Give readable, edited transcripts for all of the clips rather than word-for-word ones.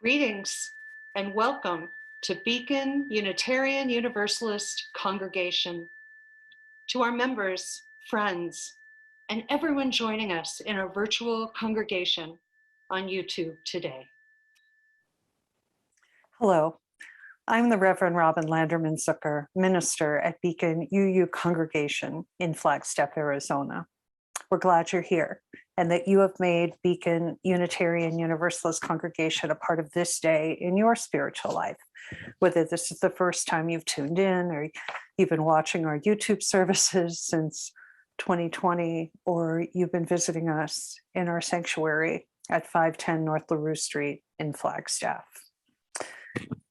Greetings and welcome to Beacon Unitarian Universalist Congregation. To our members, friends, and everyone joining us in our virtual congregation on YouTube today. Hello, I'm the Reverend Robin Landerman Zucker, minister at Beacon UU Congregation in Flagstaff, Arizona. We're glad you're here and that you have made Beacon Unitarian Universalist Congregation a part of this day in your spiritual life. Whether this is the first time you've tuned in or you've been watching our YouTube services since 2020, or you've been visiting us in our sanctuary at 510 North LaRue Street in Flagstaff.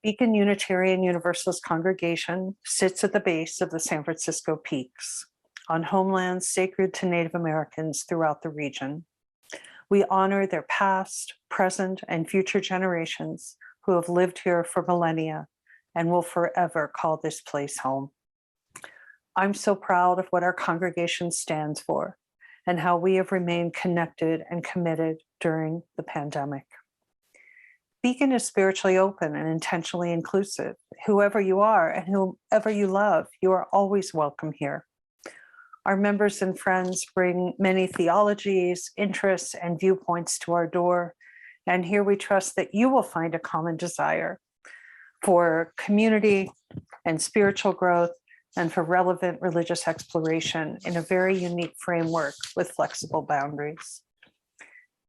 Beacon Unitarian Universalist Congregation sits at the base of the San Francisco Peaks, on homelands sacred to Native Americans throughout the region. We honor their past, present, and future generations who have lived here for millennia and will forever call this place home. I'm so proud of what our congregation stands for and how we have remained connected and committed during the pandemic. Beacon is spiritually open and intentionally inclusive. Whoever you are and whoever you love, you are always welcome here. Our members and friends bring many theologies, interests, and viewpoints to our door. And here we trust that you will find a common desire for community and spiritual growth and for relevant religious exploration in a very unique framework with flexible boundaries.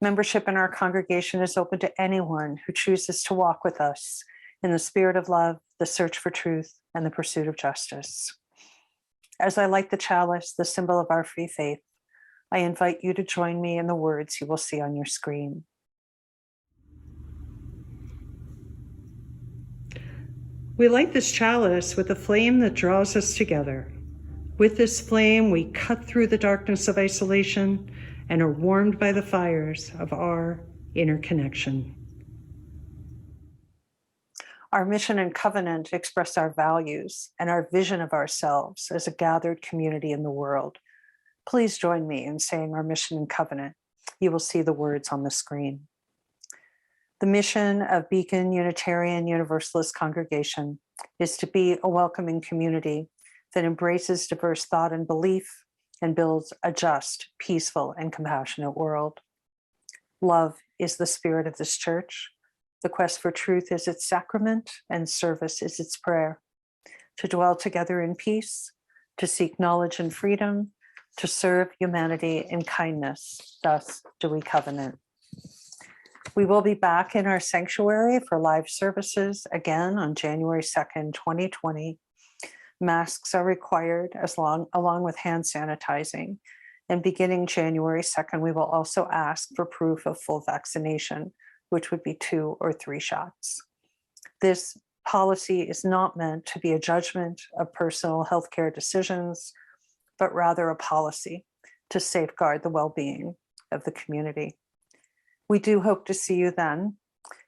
Membership in our congregation is open to anyone who chooses to walk with us in the spirit of love, the search for truth, and the pursuit of justice. As I light the chalice, the symbol of our free faith, I invite you to join me in the words you will see on your screen. We light this chalice with a flame that draws us together. With this flame, we cut through the darkness of isolation and are warmed by the fires of our inner connection. Our mission and covenant express our values and our vision of ourselves as a gathered community in the world. Please join me in saying our mission and covenant. You will see the words on the screen. The mission of Beacon Unitarian Universalist Congregation is to be a welcoming community that embraces diverse thought and belief and builds a just, peaceful, and compassionate world. Love is the spirit of this church. The quest for truth is its sacrament, and service is its prayer. To dwell together in peace, to seek knowledge and freedom, to serve humanity in kindness, thus do we covenant. We will be back in our sanctuary for live services again on January 2nd, 2020. Masks are required along with hand sanitizing. And beginning January 2nd, we will also ask for proof of full vaccination, which would be 2 or 3 shots. This policy is not meant to be a judgment of personal healthcare decisions, but rather a policy to safeguard the well-being of the community. We do hope to see you then.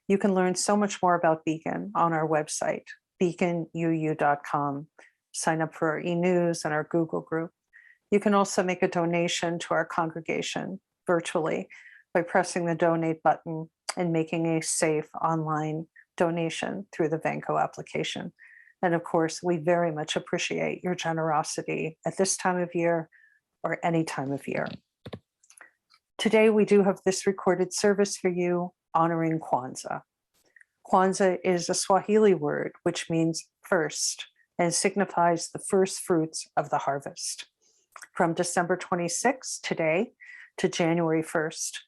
You can learn so much more about Beacon on our website, beaconuu.com. Sign up for our e-news and our Google group. You can also make a donation to our congregation virtually by pressing the donate button and making a safe online donation through the Vanco application. And of course, we very much appreciate your generosity at this time of year or any time of year. Today, we do have this recorded service for you honoring Kwanzaa. Kwanzaa is a Swahili word which means first and signifies the first fruits of the harvest. From December 26th, today, to January 1st,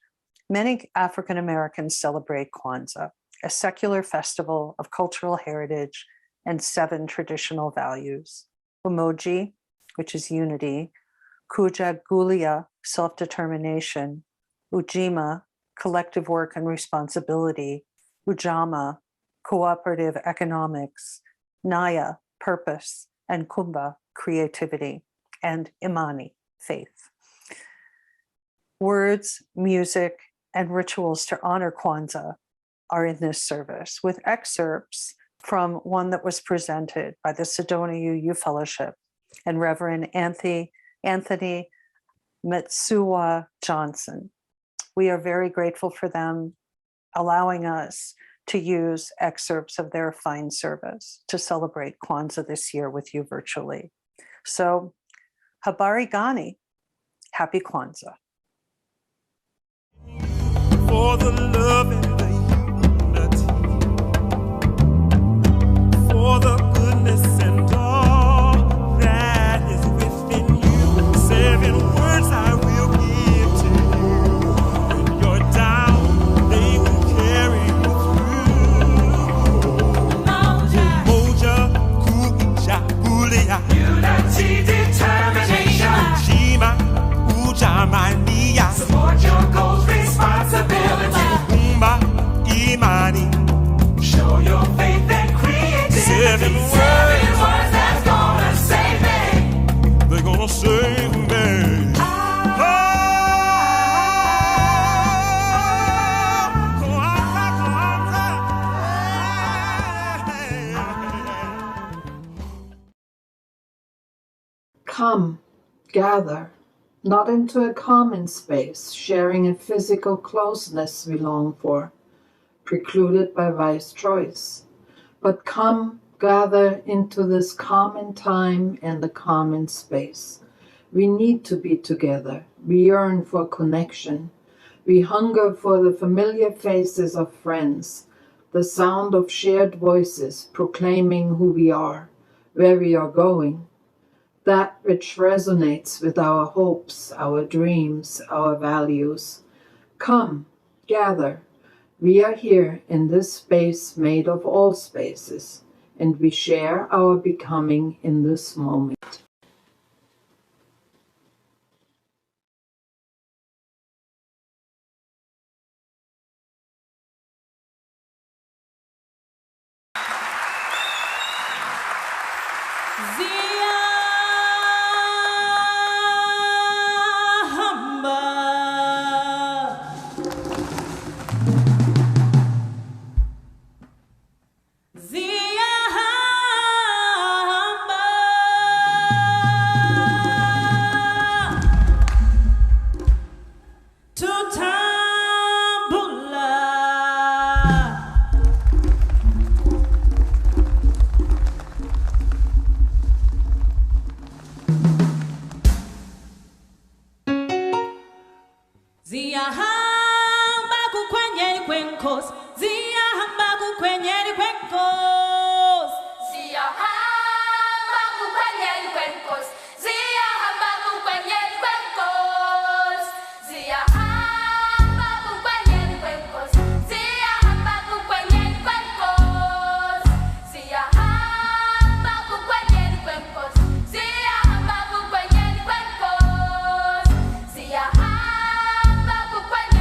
many African Americans celebrate Kwanzaa, a secular festival of cultural heritage and 7 traditional values: Umoja, which is unity; Kujichagulia, self-determination; Ujima, collective work and responsibility; Ujamaa, cooperative economics; Naya, purpose; and Kuumba, creativity; and Imani, faith. Words, music, and rituals to honor Kwanzaa are in this service, with excerpts from one that was presented by the Sedona UU Fellowship and Reverend Anthony Mtuaswa Johnson. We are very grateful for them allowing us to use excerpts of their fine service to celebrate Kwanzaa this year with you virtually. So, habari gani, happy Kwanzaa. For the love and the unity, for the goodness and all that is within you. 7 words I will give to you. When you're down, they will carry you through. Umoja, Kujichagulia, Unity, determination, Ujima, Ujamaa, support your goals, responsibility, Kuumba, Imani, show your faith and creativity. 7 words that's gonna save me. they're gonna save me. Come, gather, not into a common space, sharing a physical closeness we long for, precluded by wise choice, but come, gather into this common time and the common space. We need to be together. We yearn for connection. We hunger for the familiar faces of friends, the sound of shared voices proclaiming who we are, where we are going, that which resonates with our hopes, our dreams, our values. Come, gather. We are here in this space made of all spaces, and we share our becoming in this moment. Kwenye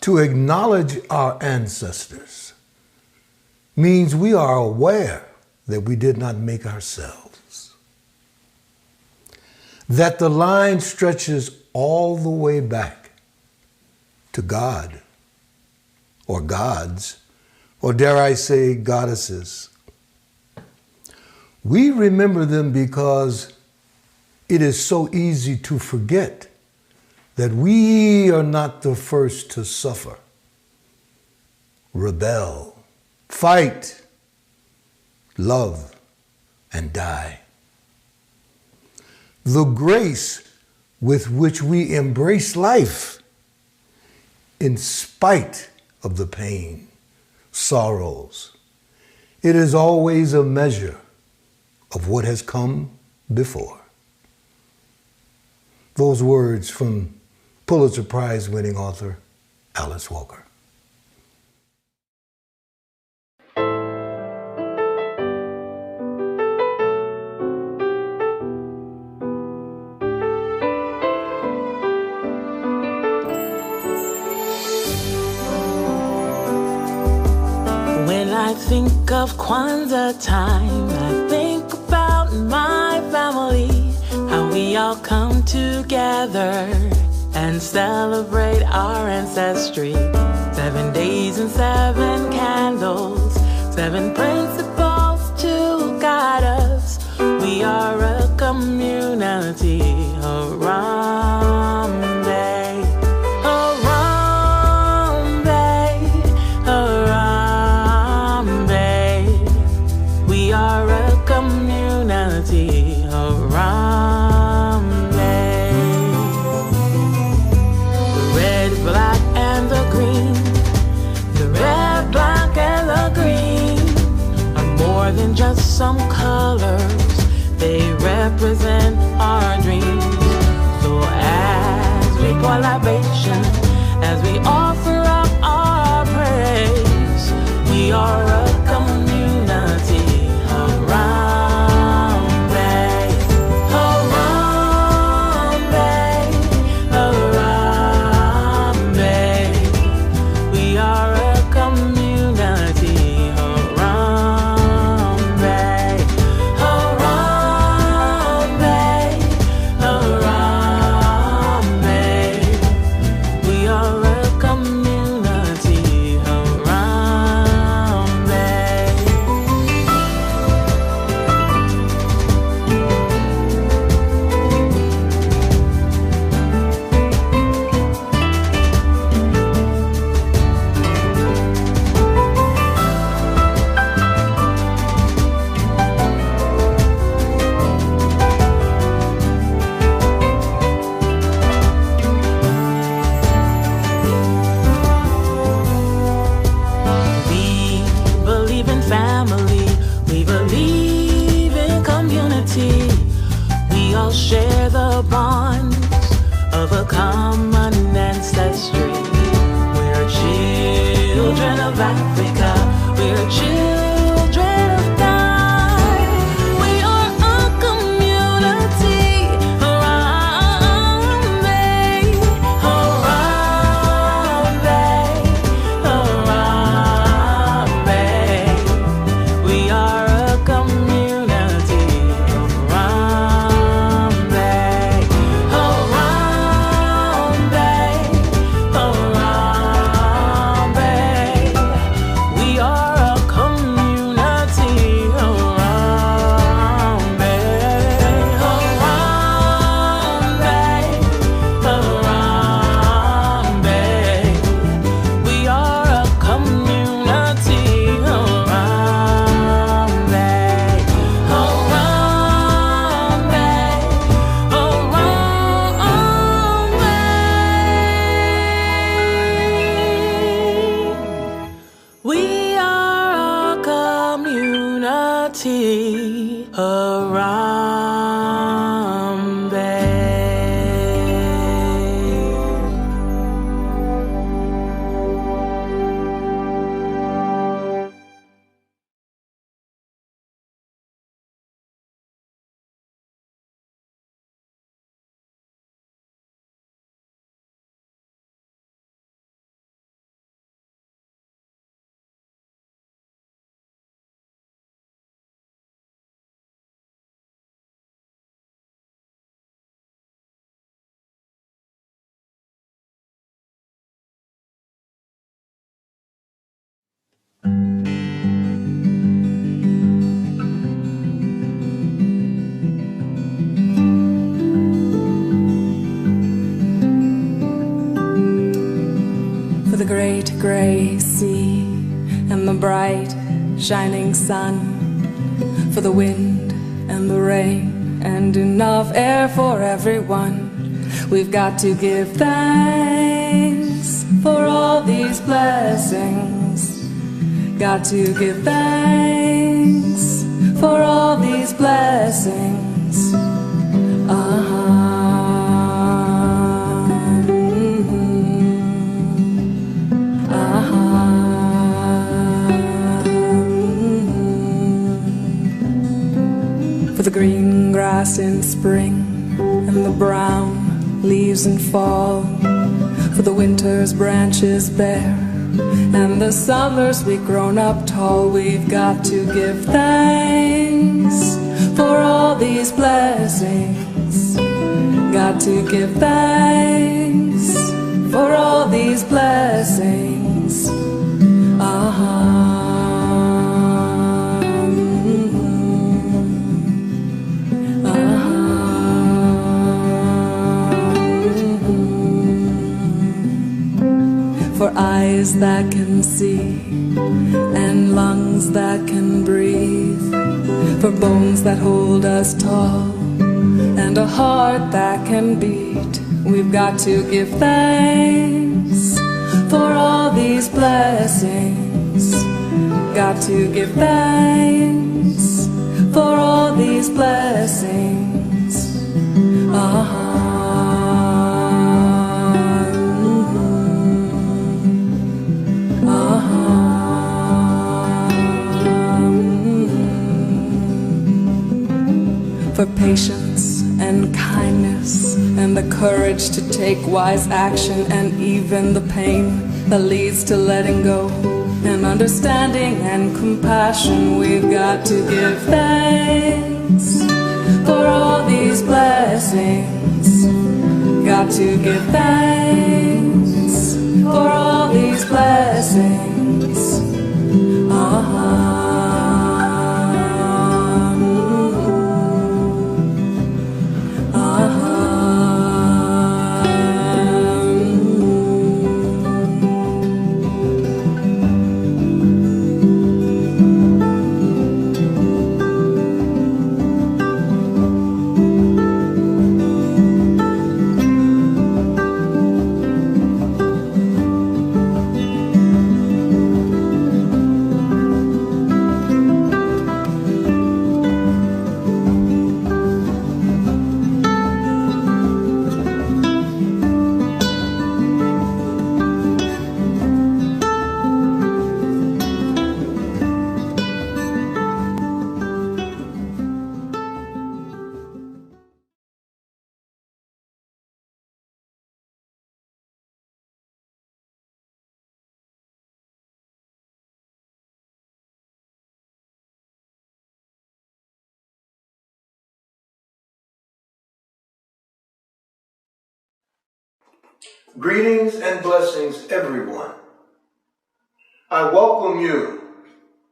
To acknowledge our ancestors means we are aware that we did not make ourselves, that the line stretches all the way back to God, or gods, or dare I say goddesses. We remember them because it is so easy to forget that we are not the first to suffer, rebel, fight, love, and die. The grace with which we embrace life in spite of the pain, sorrows, it is always a measure of what has come before. Those words from Pulitzer Prize-winning author Alice Walker. When I think of Kwanzaa time, I think about my family, how we all come together and celebrate our ancestry. 7 days and 7 candles, 7 principles to guide us. We are a community, Harambe, Harambe, Harambe. We are a community, Harambe. Black and the green, the red, black and the green are more than just some colors, they represent our dreams. So as we pour libation, as we offer up our praise, we are a community around. Share the bonds of a common ancestry. We're children of Africa. We're children of God. We are a community. Harambe, Harambe, Harambe. We are a community. Harambe. shining sun, for the wind and the rain, and enough air for everyone. We've got to give thanks for all these blessings. Got to give thanks for all these blessings. For the green grass in spring and the brown leaves in fall, for the winter's branches bare and the summers we've grown up tall. We've got to give thanks for all these blessings. Got to give thanks for all these blessings. For eyes that can see and lungs that can breathe, for bones that hold us tall and a heart that can beat. We've got to give thanks for all these blessings. Got to give thanks for all these blessings. For patience and kindness and the courage to take wise action, and even the pain that leads to letting go, and understanding and compassion. We've got to give thanks for all these blessings. Got to give thanks for all these blessings. Greetings and blessings, everyone. I welcome you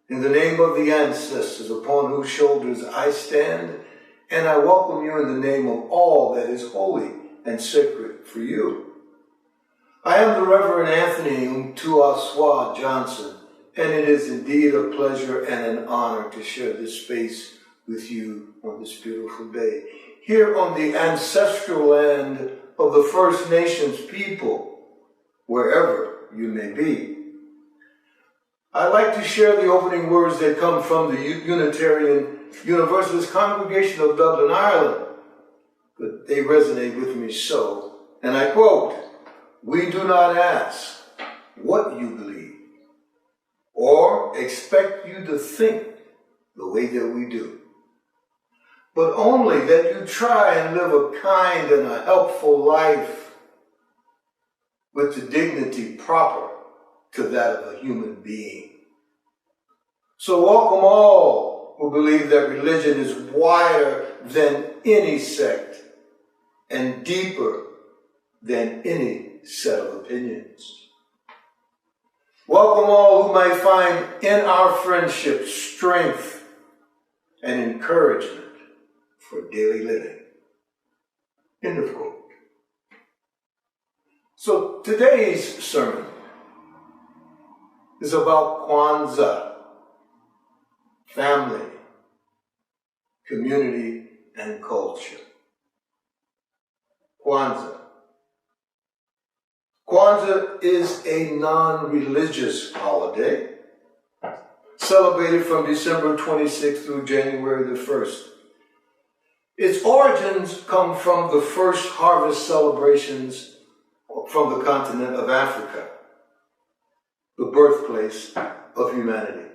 in the name of the ancestors upon whose shoulders I stand, and I welcome you in the name of all that is holy and sacred for you. I am the Reverend Anthony Mtuaswa Johnson, and it is indeed a pleasure and an honor to share this space with you on this beautiful day, here on the ancestral land of the First Nations people, wherever you may be. I'd like to share the opening words that come from the Unitarian Universalist Congregation of Dublin, Ireland, but they resonate with me so, and I quote, "We do not ask what you believe or expect you to think the way that we do, but only that you try and live a kind and a helpful life with the dignity proper to that of a human being." So welcome all who believe that religion is wider than any sect and deeper than any set of opinions. Welcome all who might find in our friendship strength and encouragement for daily living. End of quote. So today's sermon is about Kwanzaa, family, community, and culture. Kwanzaa. Kwanzaa is a non-religious holiday celebrated from December 26th through January the 1st. Its origins come from the first harvest celebrations from the continent of Africa, the birthplace of humanity.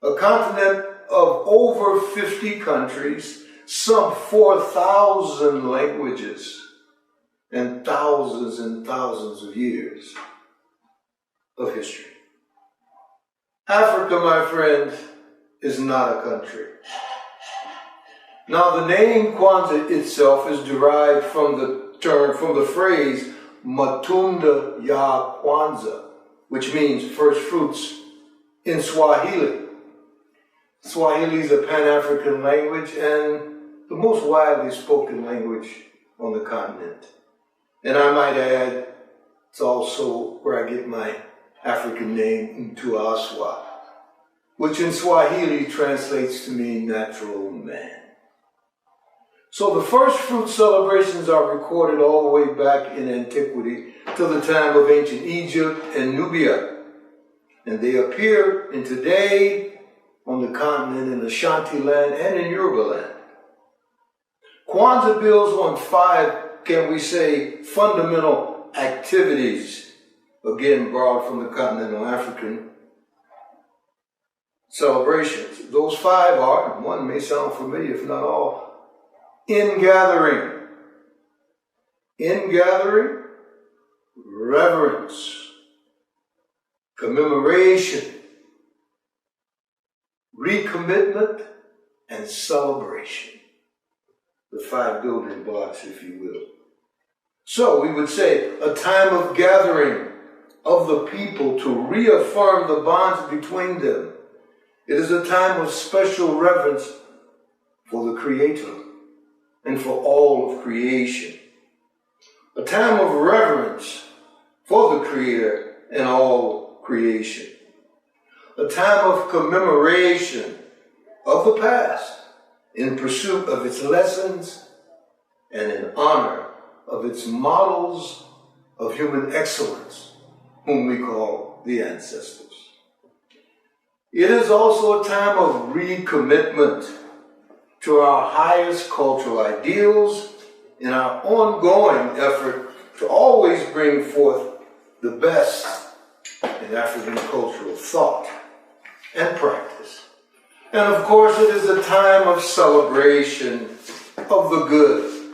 A continent of over 50 countries, some 4,000 languages, and thousands of years of history. Africa, my friend, is not a country. Now, the name Kwanzaa itself is derived from the phrase Matunda ya Kwanzaa, which means first fruits in Swahili. Swahili is a Pan-African language and the most widely spoken language on the continent. And I might add, it's also where I get my African name, Mtuaswa, which in Swahili translates to mean natural man. So the first fruit celebrations are recorded all the way back in antiquity to the time of ancient Egypt and Nubia. And they appear in today on the continent in Ashanti land and in Yoruba land. Kwanzaa builds on 5, can we say, fundamental activities, again borrowed from the continental African celebrations. Those 5 are, and one may sound familiar if not all, ingathering, reverence, commemoration, recommitment, and celebration. The 5 building blocks, if you will. So we would say a time of gathering of the people to reaffirm the bonds between them. It is a time of special reverence for the Creator and for all of creation. A time of reverence for the Creator and all creation. A time of commemoration of the past in pursuit of its lessons and in honor of its models of human excellence, whom we call the ancestors. It is also a time of recommitment to our highest cultural ideals in our ongoing effort to always bring forth the best in African cultural thought and practice. And of course, it is a time of celebration of the good,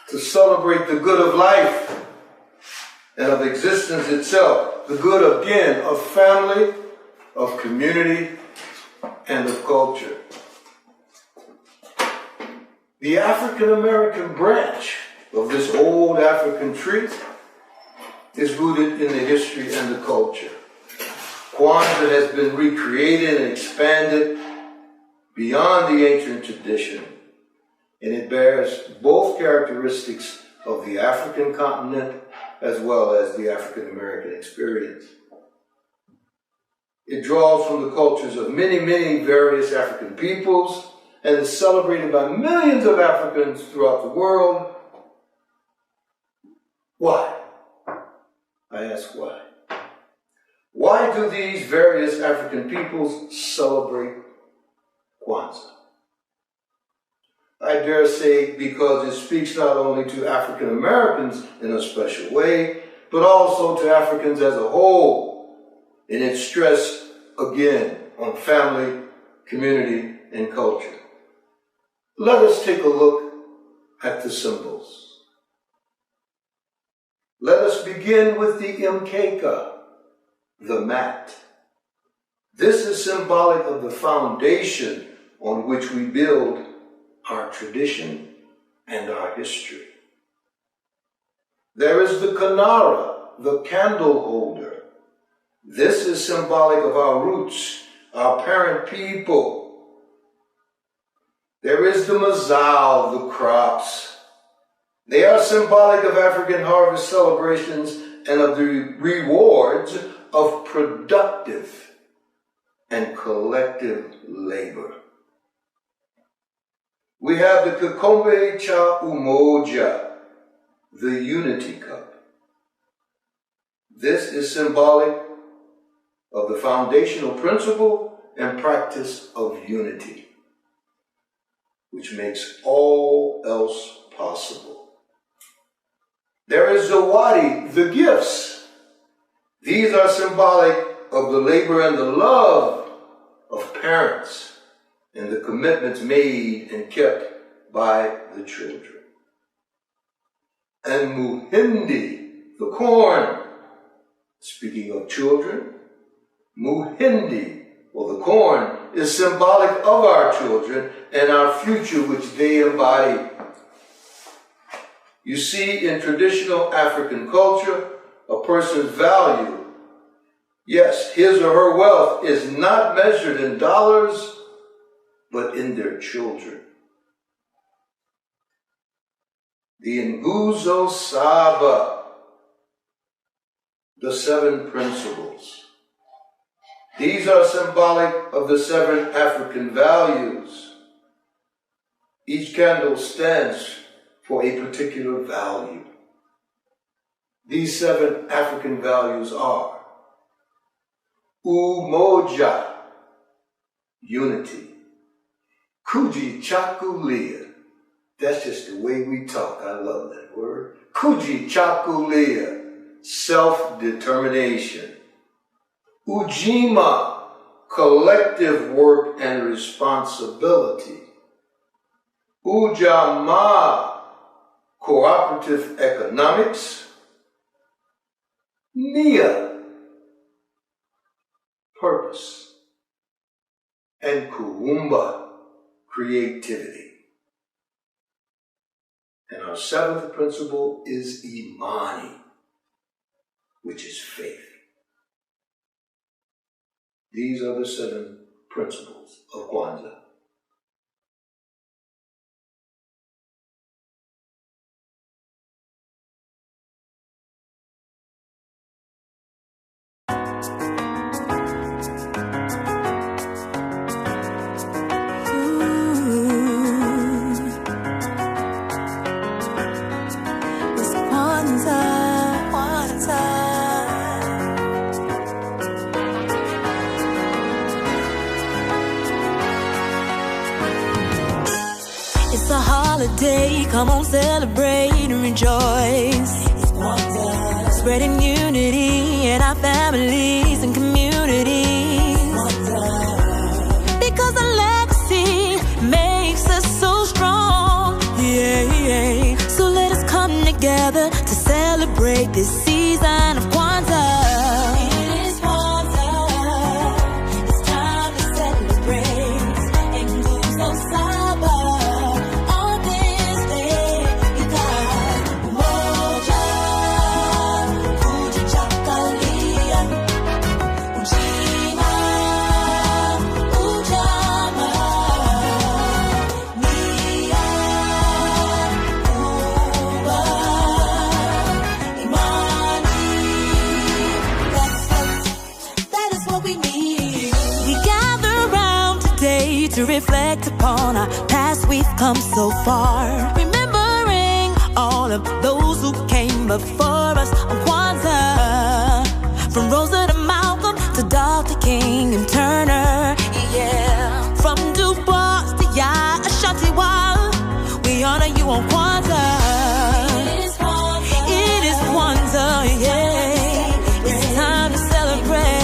to celebrate the good of life and of existence itself, the good, again, of family, of community, and of culture. The African American branch of this old African tree is rooted in the history and the culture. Kwanzaa has been recreated and expanded beyond the ancient tradition, and it bears both characteristics of the African continent as well as the African American experience. It draws from the cultures of many various African peoples and is celebrated by millions of Africans throughout the world. Why? I ask why. Why do these various African peoples celebrate Kwanzaa? I dare say because it speaks not only to African Americans in a special way, but also to Africans as a whole, in its stress, again, on family, community, and culture. Let us take a look at the symbols. Let us begin with the mkeka, the mat. This is symbolic of the foundation on which we build our tradition and our history. There is the kanara, the candle holder. This is symbolic of our roots, our parent people. There is the mazal, the crops. They are symbolic of African harvest celebrations and of the rewards of productive and collective labor. We have the Kuumba cha Umoja, the unity cup. This is symbolic of the foundational principle and practice of unity, which makes all else possible. There is Zawadi, the gifts. These are symbolic of the labor and the love of parents and the commitments made and kept by the children. And Muhindi, the corn. Speaking of children, Muhindi, or the corn, is symbolic of our children and our future which they embody. You see, in traditional African culture, a person's value, yes, his or her wealth, is not measured in dollars, but in their children. The Nguzo Saba, the 7 principles. These are symbolic of the 7 African values. Each candle stands for a particular value. These 7 African values are Umoja, unity. Kujichagulia, that's just the way we talk. I love that word. Kujichagulia, self-determination. Ujima, collective work and responsibility. Ujamaa, cooperative economics. Nia, purpose. And Kuumba, creativity. And our 7th principle is Imani, which is faith. These are the 7 principles of Kwanzaa. It's a holiday, come on, celebrate and rejoice. It's Kwanzaa. Spreading unity in our families and communities. Kwanzaa. Because our legacy makes us so strong. Yeah. So let us come together to celebrate this season of Kwanzaa. To reflect upon our past, we've come so far. Remembering all of those who came before us on Kwanzaa. From Rosa to Malcolm to Dr. King and Turner. Yeah. From Du Bois to Ashanti Wall. We honor you on Kwanzaa. It is Kwanzaa. It is Kwanzaa, yeah. It's time to celebrate.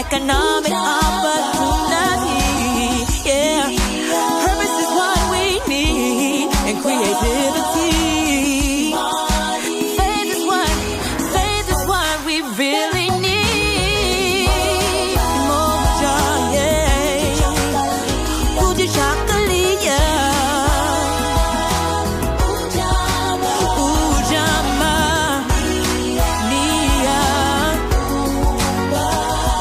economic opportunity. Yeah, purpose is what we need, and creativity. Faith is what we really need. Umoja, yeah. Kujichagulia. Ujamaa. Nia.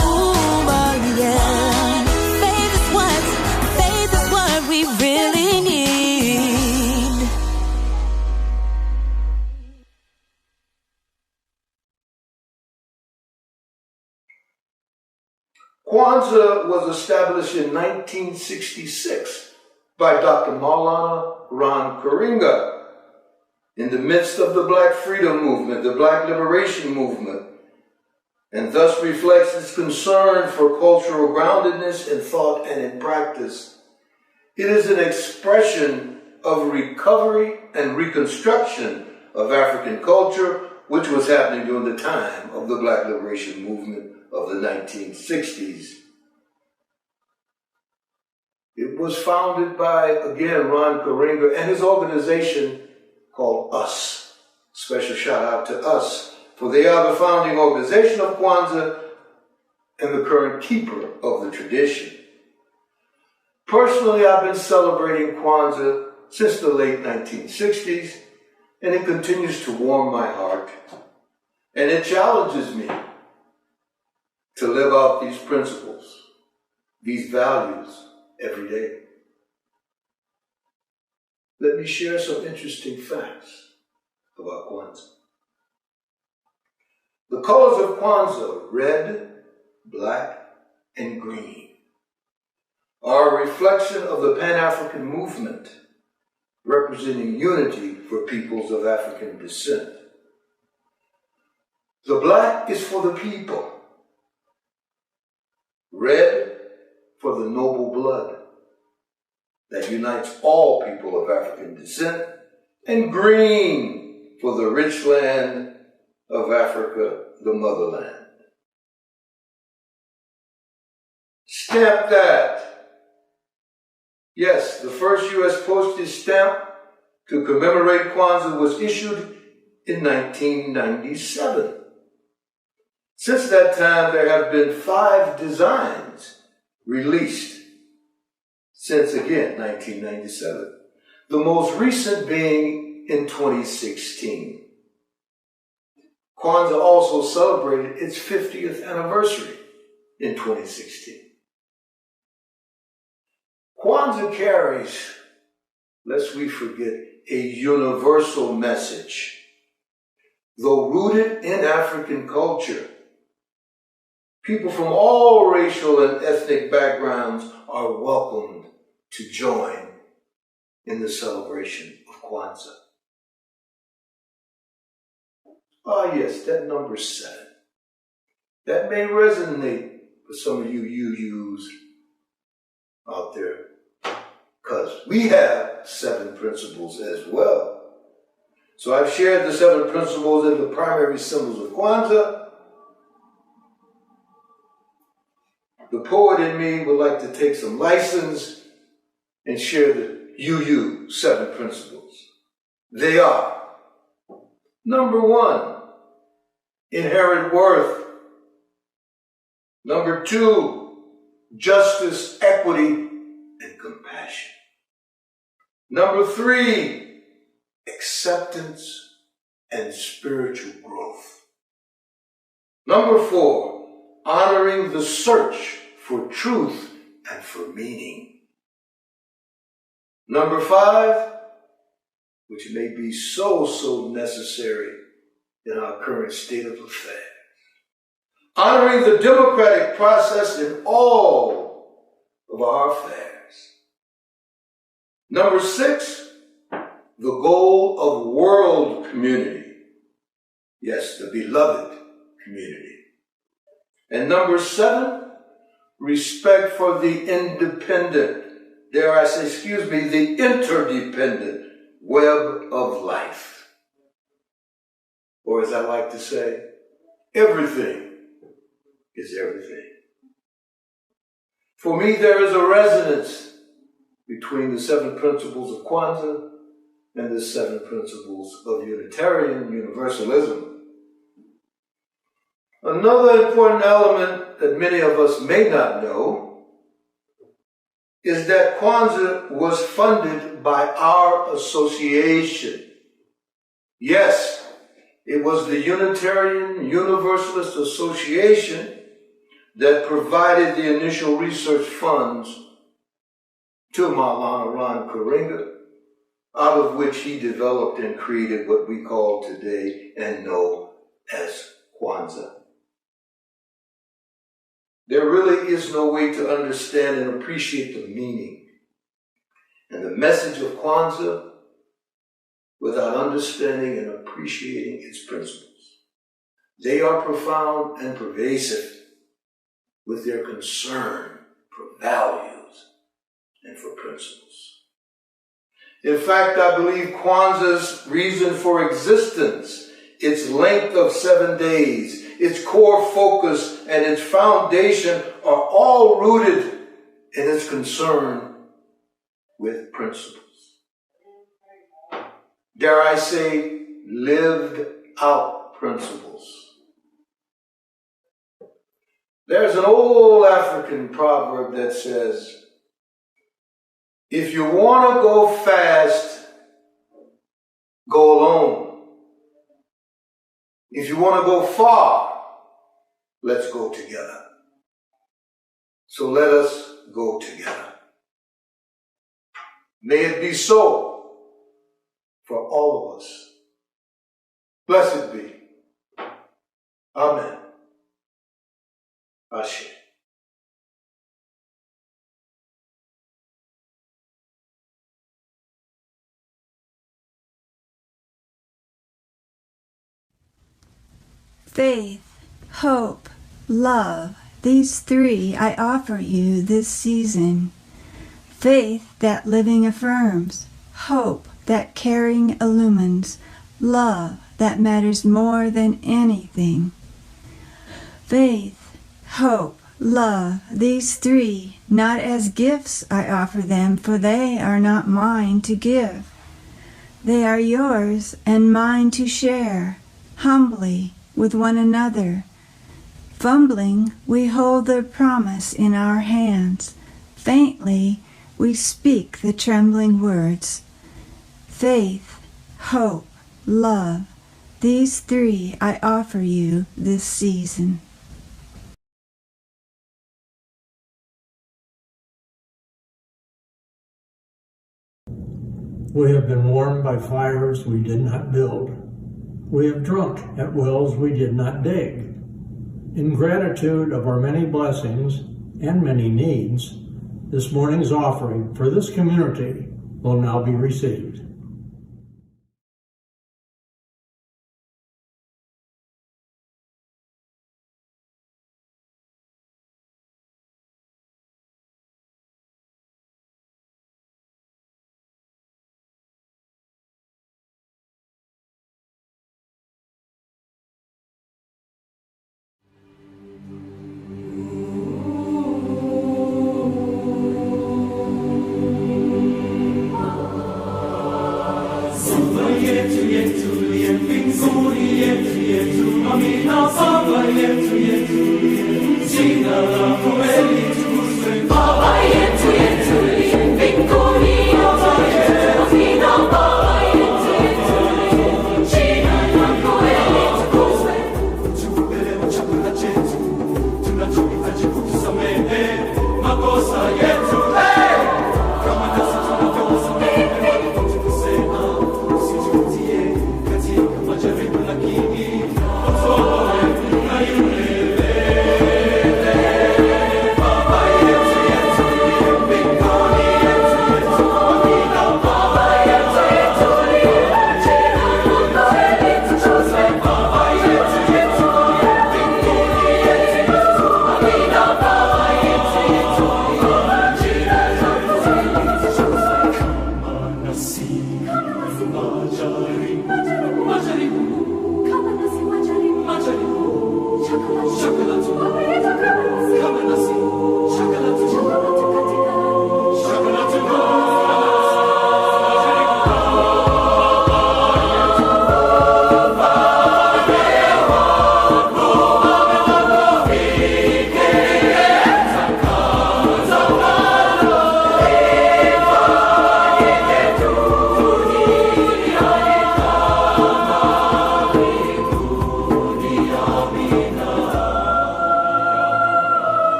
Kuumba, yeah. Faith is what we really need. Kwanzaa was established in 1966 by Dr. Maulana Ron Karinga in the midst of the Black Freedom Movement, the Black Liberation Movement, and thus reflects its concern for cultural groundedness in thought and in practice. It is an expression of recovery and reconstruction of African culture, which was happening during the time of the Black Liberation Movement of the 1960s. It was founded by, again, Ron Karinga and his organization called US. Special shout out to US, for they are the founding organization of Kwanzaa and the current keeper of the tradition. Personally, I've been celebrating Kwanzaa since the late 1960s, and it continues to warm my heart, and it challenges me to live out these principles, these values every day. Let me share some interesting facts about Kwanzaa. The colors of Kwanzaa, red, black, and green, are a reflection of the Pan-African movement, representing unity for peoples of African descent. The black is for the people, red for the noble blood that unites all people of African descent, and green for the rich land of Africa, the motherland. Stamp that. Yes, the first U.S. postage stamp to commemorate Kwanzaa was issued in 1997. Since that time, there have been 5 designs released since, again, 1997. The most recent being in 2016. Kwanzaa also celebrated its 50th anniversary in 2016. Kwanzaa carries, lest we forget, a universal message. Though rooted in African culture, people from all racial and ethnic backgrounds are welcomed to join in the celebration of Kwanzaa. Ah, yes, that number 7. That may resonate with some of you UUs out there, because we have 7 principles as well. So I've shared the 7 principles and the primary symbols of Kwanzaa. The poet in me would like to take some license and share the UU 7 principles. They are: number 1, inherent worth. Number 2, justice, equity, and compassion. Number 3, acceptance and spiritual growth. Number 4, honoring the search for truth and for meaning. Number 5, which may be so necessary in our current state of affairs, honoring the democratic process in all of our affairs. Number 6, the goal of world community. Yes, the beloved community. And number 7, respect for the independent, dare I say, the interdependent web of life. Or as I like to say, everything is everything. For me, there is a resonance between the 7 principles of Kwanzaa and the 7 principles of Unitarian Universalism. Another important element that many of us may not know is that Kwanzaa was funded by our association. Yes, it was the Unitarian Universalist Association that provided the initial research funds to Maulana Ron Karenga, out of which he developed and created what we call today and know as Kwanzaa. There really is no way to understand and appreciate the meaning and the message of Kwanzaa without understanding and appreciating its principles. They are profound and pervasive with their concern for values and for principles. In fact, I believe Kwanzaa's reason for existence, its length of 7 days, its core focus, and its foundation are all rooted in its concern with principles. Dare I say, lived out principles. There's an old African proverb that says, if you want to go fast, go alone. If you want to go far, let's go together. So let us go together. May it be so for all of us. Blessed be. Amen. Ashe. Faith, hope, love, these 3 I offer you this season. Faith that living affirms, hope that caring illumines, love that matters more than anything. Faith, hope, love, these 3, not as gifts I offer them, for they are not mine to give. They are yours and mine to share, humbly, with one another. Fumbling, we hold their promise in our hands. Faintly, we speak the trembling words. Faith, hope, love, these 3 I offer you this season. We have been warmed by fires we did not build. We have drunk at wells we did not dig. In gratitude of our many blessings and many needs, this morning's offering for this community will now be received.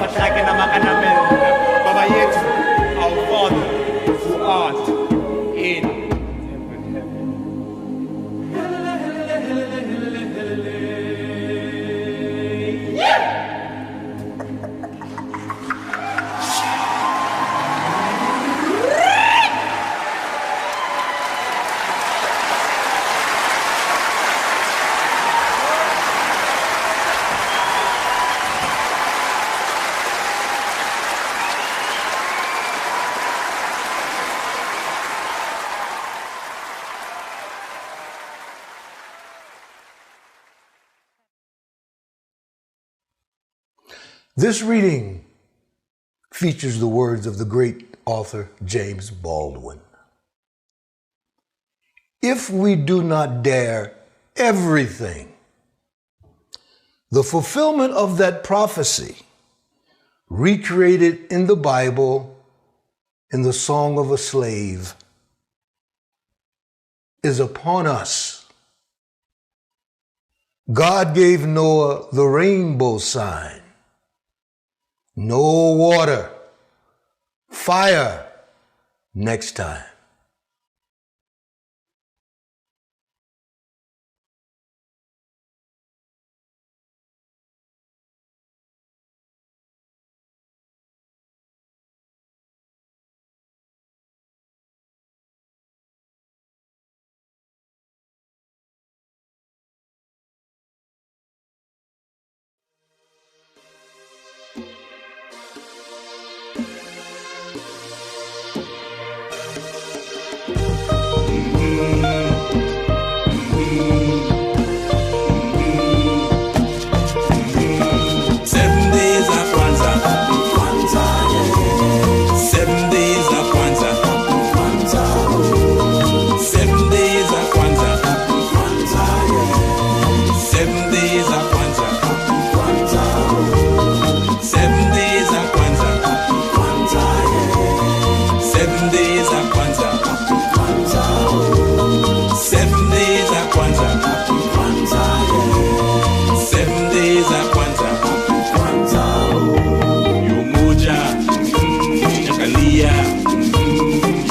Mahlake na makanamela. Baba yetu, our Father, who art in This reading features the words of the great author James Baldwin. If we do not dare everything, the fulfillment of that prophecy recreated in the Bible in the Song of a Slave is upon us. God gave Noah the rainbow sign. No water, fire next time.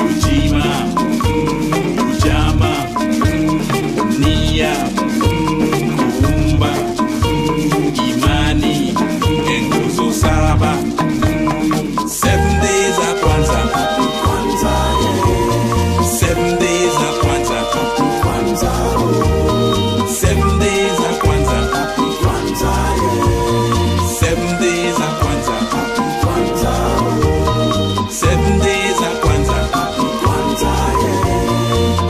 Ujima, Ujamaa, Kuumba, Imani, nguzo saba. 7 days of Kwanzaa. 7 days of Kwanzaa. 7 days of Kwanzaa. 7 days of Kwanzaa. 7 days of Kwanzaa.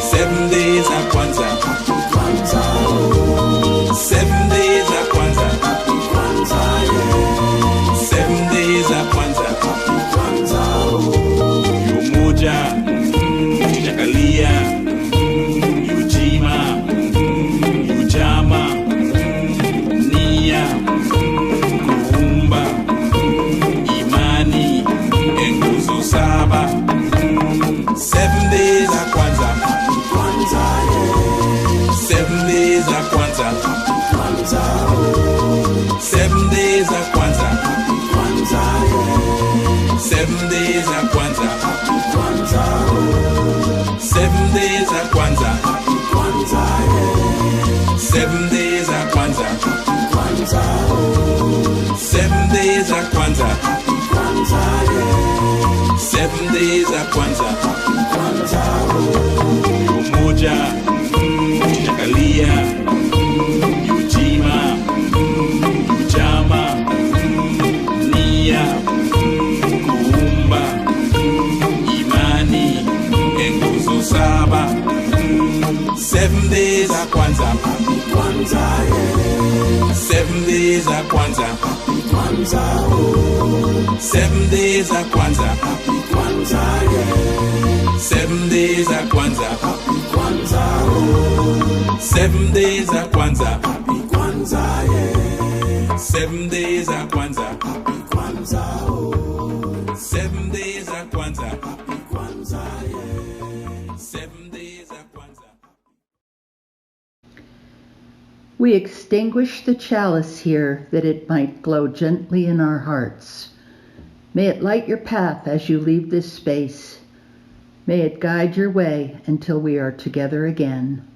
7 days of Kwanzaa. 7 days of Kwanzaa. 7 days of Kwanzaa. Umoja, Kujichagulia, Ujima, Ujamaa, Kuumba, Imani, nguzo saba. 7 days of Kwanzaa. 7 days of Kwanzaa. 7 days of Kwanzaa. 7 days of Kwanzaa. 7 days of Kwanzaa. 7 days of Kwanzaa. 7 days of Kwanzaa. 7 days of Kwanzaa. Umoja, Kujichagulia, Ujima, Ujamaa, Kuumba, Imani, nguzo saba. 7 days of Kwanzaa. 7 days of Kwanzaa. 7 days of Kwanzaa. 7 days of Kwanzaa. 7 days of Kwanzaa. 7 days of Kwanzaa. 7 days of Kwanzaa. 7 days of Kwanzaa. We extinguish the chalice here that it might glow gently in our hearts. May it light your path as you leave this space. May it guide your way until we are together again.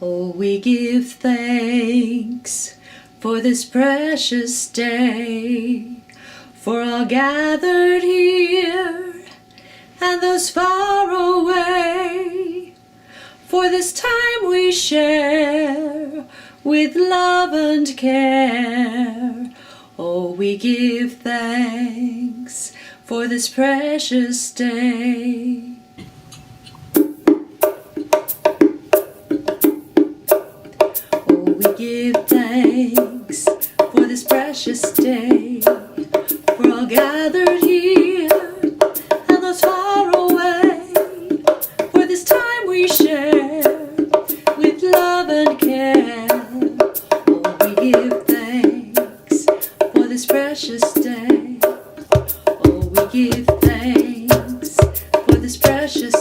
Oh, we give thanks for this precious day, for all gathered here and those far away, for this time we share with love and care. Oh, we give thanks for this precious day. Give thanks for this precious day, for all gathered here and those far away, for this time we share with love and care. Oh, we give thanks for this precious day. Oh, we give thanks for this precious